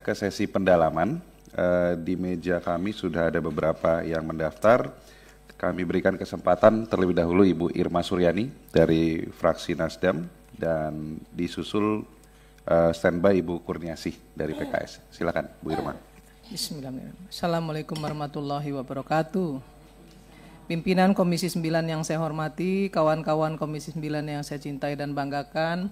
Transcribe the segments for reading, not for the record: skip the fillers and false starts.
ke sesi pendalaman. Di meja kami sudah ada beberapa yang mendaftar. Kami berikan kesempatan terlebih dahulu Ibu Irma Suryani dari fraksi Nasdem dan disusul standby Ibu Kurniasih dari PKS. Silakan Bu Irma. Bismillahirrahmanirrahim. Assalamualaikum warahmatullahi wabarakatuh. Pimpinan Komisi 9 yang saya hormati, kawan-kawan Komisi 9 yang saya cintai dan banggakan,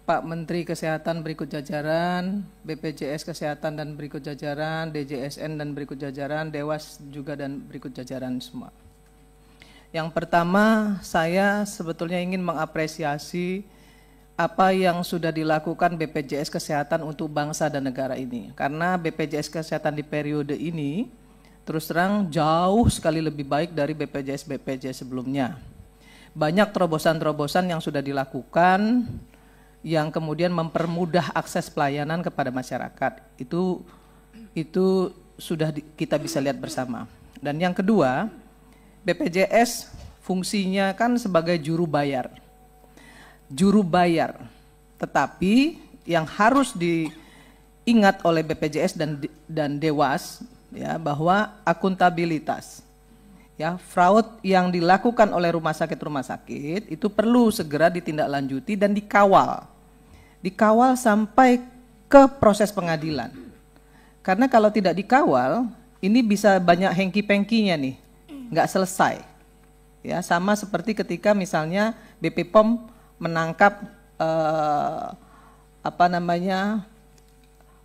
Pak Menteri Kesehatan berikut jajaran, BPJS Kesehatan dan berikut jajaran, DJSN dan berikut jajaran, Dewas juga dan berikut jajaran semua. Yang pertama, saya sebetulnya ingin mengapresiasi apa yang sudah dilakukan BPJS Kesehatan untuk bangsa dan negara ini. Karena BPJS Kesehatan di periode ini terus terang jauh sekali lebih baik dari BPJS sebelumnya. Banyak terobosan-terobosan yang sudah dilakukan yang kemudian mempermudah akses pelayanan kepada masyarakat. Itu sudah kita bisa lihat bersama. Dan yang kedua, BPJS fungsinya kan sebagai juru bayar. Juru bayar. Tetapi yang harus diingat oleh BPJS dan Dewas ya, bahwa akuntabilitas. Ya, fraud yang dilakukan oleh rumah sakit itu perlu segera ditindaklanjuti dan dikawal. Dikawal sampai ke proses pengadilan. Karena kalau tidak dikawal, ini bisa banyak hengki-pengkinya nih, nggak selesai. Ya, sama seperti ketika misalnya BP POM menangkap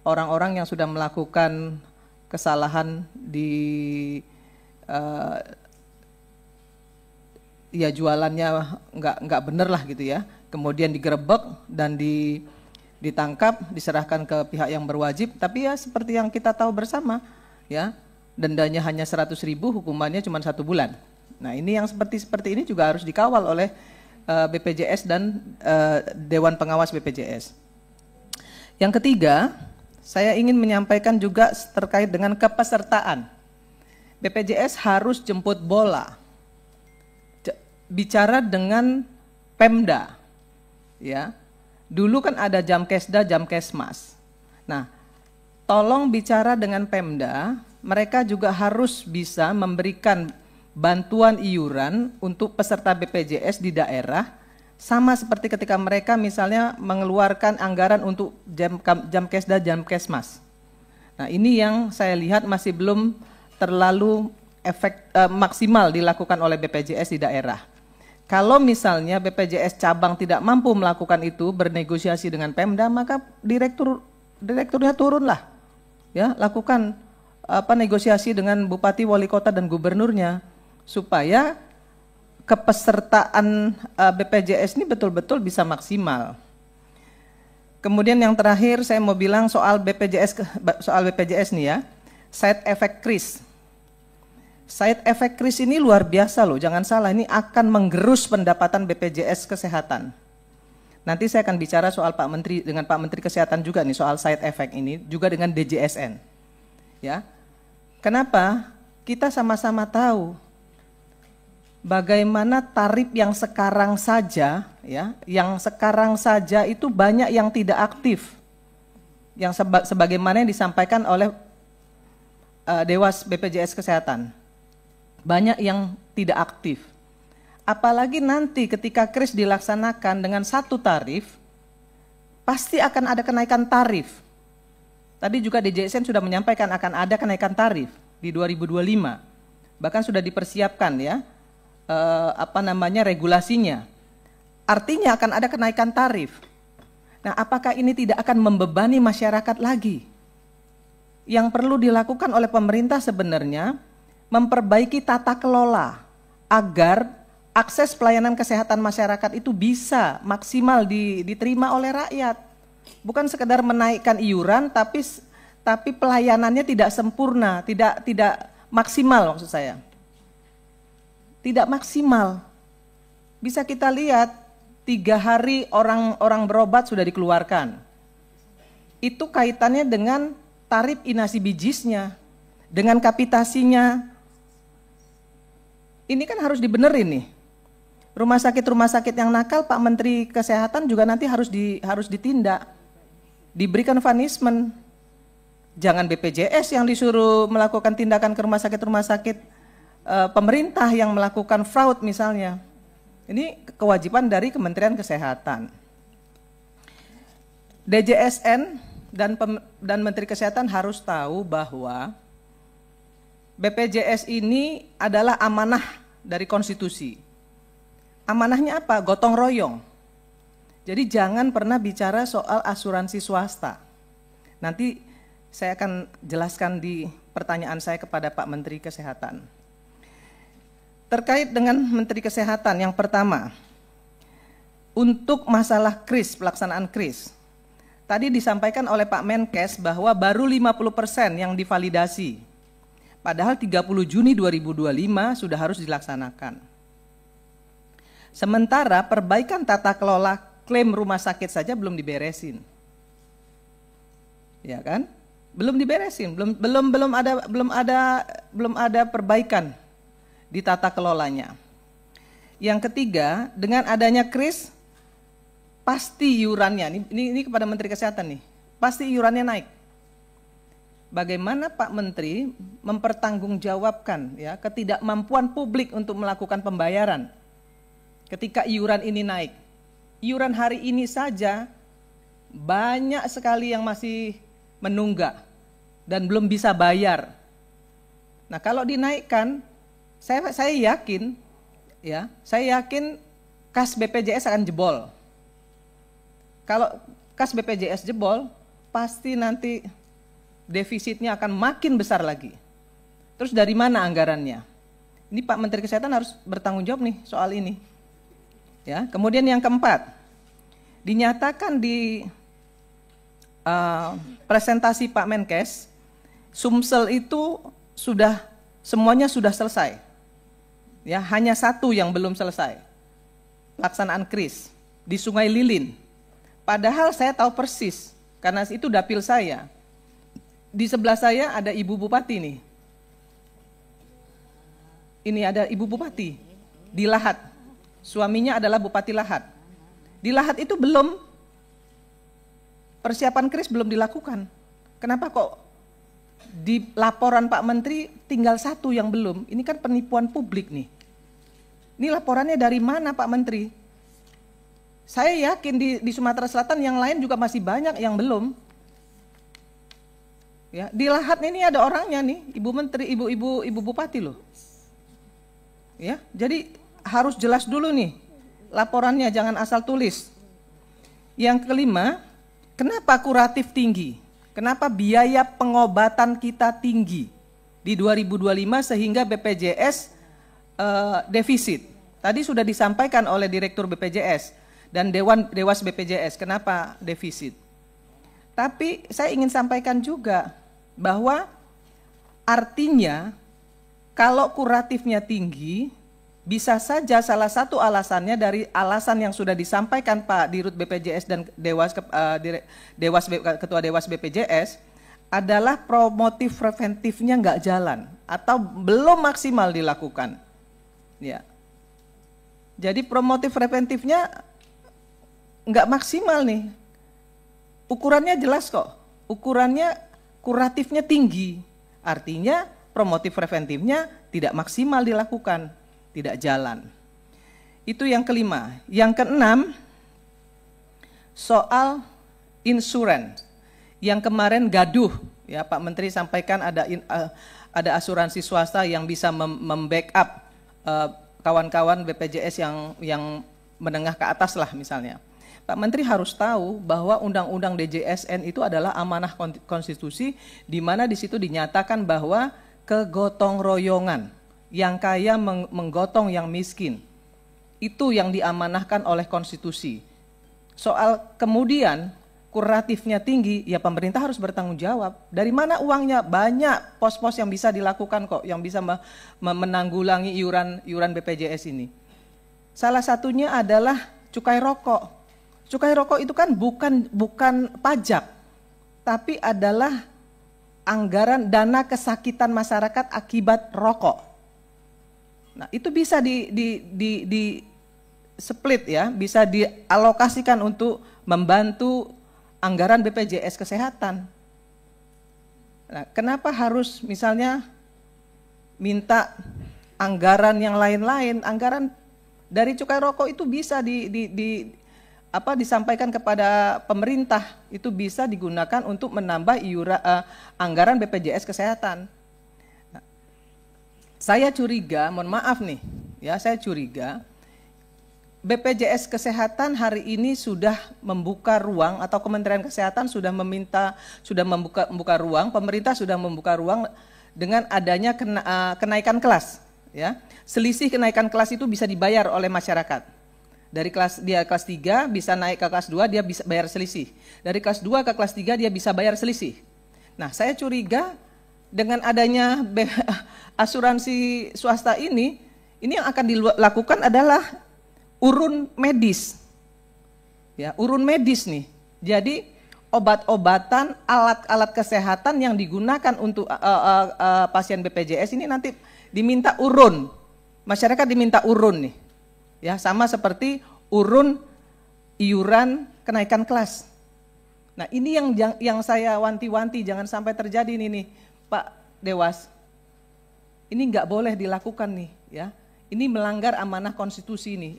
orang-orang yang sudah melakukan kesalahan di ya jualannya nggak bener lah gitu ya, kemudian digerebek dan ditangkap, diserahkan ke pihak yang berwajib, tapi ya seperti yang kita tahu bersama ya, dendanya hanya 100.000, hukumannya cuma 1 bulan. Nah ini yang seperti ini juga harus dikawal oleh BPJS dan Dewan Pengawas BPJS. Yang ketiga, saya ingin menyampaikan juga terkait dengan kepesertaan. BPJS harus jemput bola. Bicara dengan Pemda, ya. Dulu kan ada Jamkesda, Jamkesmas. Nah, tolong bicara dengan Pemda, mereka juga harus bisa memberikan bantuan iuran untuk peserta BPJS di daerah, sama seperti ketika mereka misalnya mengeluarkan anggaran untuk Jamkesda, Jamkesmas. Nah, ini yang saya lihat masih belum terlalu maksimal dilakukan oleh BPJS di daerah. Kalau misalnya BPJS cabang tidak mampu melakukan itu, bernegosiasi dengan Pemda, maka direkturnya turunlah, ya, lakukan negosiasi dengan bupati, wali kota dan gubernurnya supaya kepesertaan BPJS ini betul-betul bisa maksimal. Kemudian yang terakhir saya mau bilang soal BPJS nih ya, side effect kris. Side effect kris ini luar biasa loh, jangan salah, ini akan menggerus pendapatan BPJS Kesehatan. Nanti saya akan bicara soal Pak Menteri dengan Pak Menteri Kesehatan juga nih soal side effect ini, juga dengan DJSN. Ya. Kenapa? Kita sama-sama tahu bagaimana tarif yang sekarang saja, ya, yang sekarang saja itu banyak yang tidak aktif. Yang sebagaimana yang disampaikan oleh Dewas BPJS Kesehatan. Banyak yang tidak aktif. Apalagi nanti ketika kris dilaksanakan dengan satu tarif, pasti akan ada kenaikan tarif. Tadi juga DJSN sudah menyampaikan akan ada kenaikan tarif di 2025. Bahkan sudah dipersiapkan ya, regulasinya. Artinya akan ada kenaikan tarif. Nah, apakah ini tidak akan membebani masyarakat lagi? Yang perlu dilakukan oleh pemerintah sebenarnya memperbaiki tata kelola agar akses pelayanan kesehatan masyarakat itu bisa maksimal diterima oleh rakyat. Bukan sekedar menaikkan iuran tapi pelayanannya tidak sempurna, tidak maksimal maksud saya. Tidak maksimal. Bisa kita lihat 3 hari orang berobat sudah dikeluarkan. Itu kaitannya dengan tarif inasi bijisnya, dengan kapitasinya. Ini kan harus dibenerin nih. Rumah sakit yang nakal, Pak Menteri Kesehatan juga nanti harus ditindak. Diberikan punishment. jangan BPJS yang disuruh melakukan tindakan ke rumah sakit pemerintah yang melakukan fraud misalnya. Ini kewajiban dari Kementerian Kesehatan. DJSN dan Menteri Kesehatan harus tahu bahwa BPJS ini adalah amanah dari konstitusi. Amanahnya apa? Gotong royong. Jadi jangan pernah bicara soal asuransi swasta. Nanti saya akan jelaskan di pertanyaan saya kepada Pak Menteri Kesehatan. Terkait dengan Menteri Kesehatan, yang pertama, untuk masalah KRIS, pelaksanaan KRIS, tadi disampaikan oleh Pak Menkes bahwa baru 50% yang divalidasi, padahal 30 Juni 2025 sudah harus dilaksanakan. Sementara perbaikan tata kelola klaim rumah sakit saja belum diberesin. Ya kan? Belum diberesin, belum ada perbaikan di tata kelolanya. Yang ketiga, dengan adanya KRIS pasti iurannya, ini kepada Menteri Kesehatan nih, pasti iurannya naik. Bagaimana Pak Menteri mempertanggungjawabkan ya ketidakmampuan publik untuk melakukan pembayaran ketika iuran ini naik? Iuran hari ini saja banyak sekali yang masih menunggak dan belum bisa bayar. Nah, kalau dinaikkan, saya yakin kas BPJS akan jebol. Kalau kas BPJS jebol, pasti nanti defisitnya akan makin besar lagi. Terus dari mana anggarannya? Ini Pak Menteri Kesehatan harus bertanggung jawab nih soal ini. Ya, kemudian yang keempat, dinyatakan di presentasi Pak Menkes, Sumsel itu semuanya sudah selesai. Ya, hanya satu yang belum selesai, pelaksanaan KRIS di Sungai Lilin. Padahal saya tahu persis, karena itu dapil saya. Di sebelah saya ada Ibu Bupati nih. Ini ada Ibu Bupati di Lahat. Suaminya adalah Bupati Lahat. Di Lahat itu belum, persiapan KRIS belum dilakukan. Kenapa kok di laporan Pak Menteri tinggal satu yang belum? Ini kan penipuan publik nih. Ini laporannya dari mana Pak Menteri? Saya yakin di Sumatera Selatan yang lain juga masih banyak yang belum. Ya, di Lahat ini ada orangnya nih, Ibu Menteri, Ibu Bupati loh. Ya, jadi harus jelas dulu nih laporannya, jangan asal tulis. Yang kelima, kenapa kuratif tinggi? Kenapa biaya pengobatan kita tinggi di 2025 sehingga BPJS defisit? Tadi sudah disampaikan oleh Direktur BPJS dan Dewas BPJS, kenapa defisit? Tapi saya ingin sampaikan juga bahwa artinya kalau kuratifnya tinggi, bisa saja salah satu alasannya dari alasan yang sudah disampaikan Pak Dirut BPJS dan Ketua Dewas BPJS adalah promotif preventifnya nggak jalan atau belum maksimal dilakukan. Ya. Jadi promotif preventifnya nggak maksimal nih. Ukurannya jelas kok. Ukurannya kuratifnya tinggi. Artinya promotif preventifnya tidak maksimal dilakukan. Tidak jalan. Itu yang kelima. Yang keenam, soal insurans yang kemarin gaduh, ya Pak Menteri sampaikan ada asuransi swasta yang bisa membackup kawan-kawan BPJS yang menengah ke atas lah misalnya. Pak Menteri harus tahu bahwa Undang-Undang DJSN itu adalah amanah konstitusi, di mana di situ dinyatakan bahwa kegotong royongan, yang kaya menggotong yang miskin. Itu yang diamanahkan oleh konstitusi. Soal kemudian kuratifnya tinggi, ya pemerintah harus bertanggung jawab. Dari mana uangnya? Banyak pos-pos yang bisa dilakukan kok, yang bisa menanggulangi iuran BPJS ini. Salah satunya adalah cukai rokok. Cukai rokok itu kan bukan pajak, tapi adalah anggaran dana kesakitan masyarakat akibat rokok. Nah, itu bisa di split ya, bisa dialokasikan untuk membantu anggaran BPJS Kesehatan. Nah, kenapa harus misalnya minta anggaran yang lain-lain? Anggaran dari cukai rokok itu bisa disampaikan kepada pemerintah, itu bisa digunakan untuk menambah anggaran BPJS Kesehatan. Nah, saya curiga, mohon maaf nih, ya saya curiga BPJS Kesehatan hari ini sudah membuka ruang, atau Kementerian Kesehatan sudah membuka ruang, pemerintah sudah membuka ruang dengan adanya kenaikan kelas, ya. Selisih kenaikan kelas itu bisa dibayar oleh masyarakat. Dari kelas 3 bisa naik ke kelas 2, dia bisa bayar selisih. Dari kelas 2 ke kelas 3 dia bisa bayar selisih. Nah, saya curiga dengan adanya asuransi swasta ini yang akan dilakukan adalah urun medis. Ya, urun medis nih. Jadi obat-obatan, alat-alat kesehatan yang digunakan untuk pasien BPJS ini nanti diminta urun. Masyarakat diminta urun nih. Ya, sama seperti urun iuran kenaikan kelas. Nah, ini yang saya wanti-wanti jangan sampai terjadi nih Pak Dewas. Ini nggak boleh dilakukan nih, ya. Ini melanggar amanah konstitusi nih.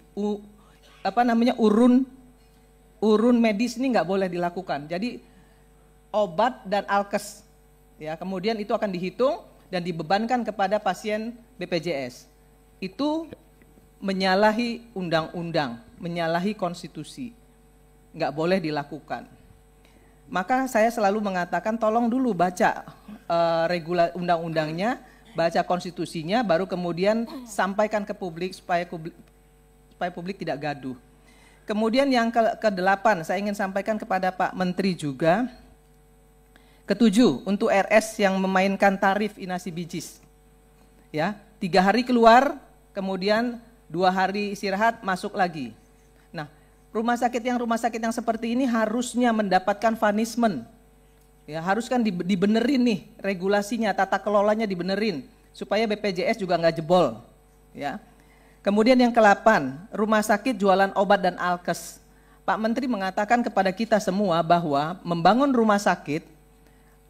Urun medis ini nggak boleh dilakukan. Jadi obat dan alkes, ya, kemudian itu akan dihitung dan dibebankan kepada pasien BPJS. Itu menyalahi undang-undang, menyalahi konstitusi. Nggak boleh dilakukan. Maka saya selalu mengatakan tolong dulu baca undang-undangnya, baca konstitusinya, baru kemudian sampaikan ke publik supaya publik tidak gaduh. Kemudian yang ke-8 saya ingin sampaikan kepada Pak Menteri juga. Ke-7 untuk RS yang memainkan tarif inasi bijis. Ya, 3 hari keluar, kemudian 2 hari istirahat, masuk lagi. Nah, rumah sakit yang seperti ini harusnya mendapatkan punishment. Ya, harus kan dibenerin nih regulasinya, tata kelolanya dibenerin supaya BPJS juga nggak jebol. Ya. Kemudian yang ke-8, rumah sakit jualan obat dan alkes. Pak Menteri mengatakan kepada kita semua bahwa membangun rumah sakit,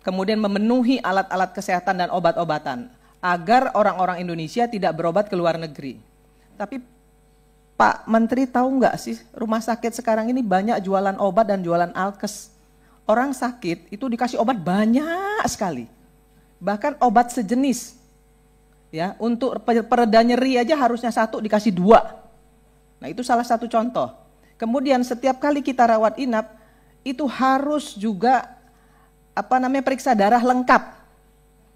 kemudian memenuhi alat-alat kesehatan dan obat-obatan agar orang-orang Indonesia tidak berobat ke luar negeri. Tapi Pak Menteri tahu nggak sih, rumah sakit sekarang ini banyak jualan obat dan jualan alkes. Orang sakit itu dikasih obat banyak sekali, bahkan obat sejenis. Ya, untuk pereda nyeri aja harusnya 1 dikasih 2. Nah, itu salah satu contoh. Kemudian setiap kali kita rawat inap itu harus juga periksa darah lengkap.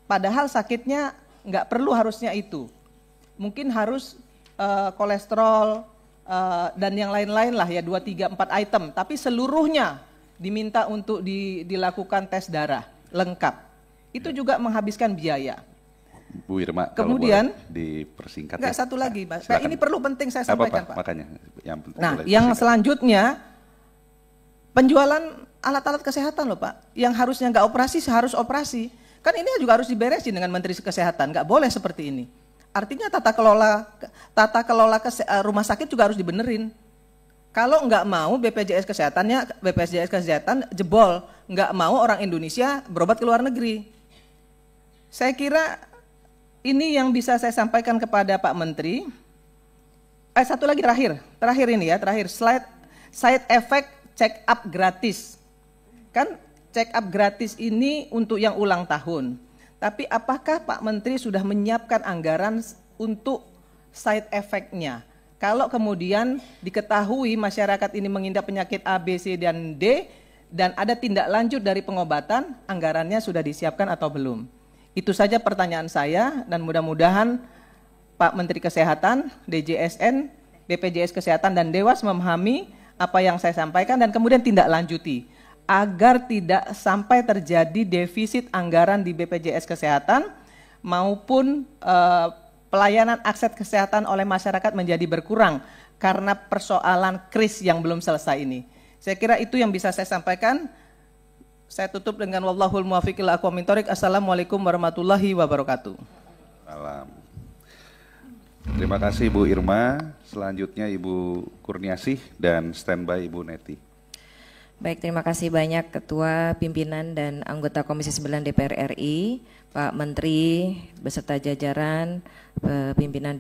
Padahal sakitnya nggak perlu harusnya itu. Mungkin harus kolesterol dan yang lain-lain lah ya, 2, 3, 4 item. Tapi seluruhnya diminta untuk dilakukan tes darah lengkap. Itu juga menghabiskan biaya. Bu Irma, kemudian kalau dipersingkat. Enggak, satu lagi, Pak. Ini perlu penting saya sampaikan, Pak. Makanya, yang penting. Nah, yang selanjutnya penjualan alat-alat kesehatan loh, Pak. Yang harusnya nggak operasi, harus operasi. Kan ini juga harus diberesin dengan Menteri Kesehatan. Nggak boleh seperti ini. Artinya tata kelola rumah sakit juga harus dibenerin. Kalau nggak mau BPJS Kesehatan jebol, nggak mau orang Indonesia berobat ke luar negeri. Saya kira ini yang bisa saya sampaikan kepada Pak Menteri. Satu lagi terakhir ini ya, side effect check up gratis. Kan check up gratis ini untuk yang ulang tahun. Tapi apakah Pak Menteri sudah menyiapkan anggaran untuk side effect-nya? Kalau kemudian diketahui masyarakat ini mengidap penyakit A, B, C, dan D, dan ada tindak lanjut dari pengobatan, anggarannya sudah disiapkan atau belum? Itu saja pertanyaan saya, dan mudah-mudahan Pak Menteri Kesehatan, DJSN, BPJS Kesehatan, dan Dewas memahami apa yang saya sampaikan dan kemudian tindak lanjuti, agar tidak sampai terjadi defisit anggaran di BPJS Kesehatan maupun pelayanan akses kesehatan oleh masyarakat menjadi berkurang karena persoalan kris yang belum selesai ini. Saya kira itu yang bisa saya sampaikan. Saya tutup dengan wallahul muwaffiq ila aqwamit thoriq. Assalamualaikum warahmatullahi wabarakatuh. Salam. Terima kasih Bu Irma. Selanjutnya Ibu Kurniasih dan standby Ibu Neti. Baik, terima kasih banyak Ketua, Pimpinan, dan anggota Komisi 9 DPR RI, Pak Menteri, beserta jajaran, pimpinan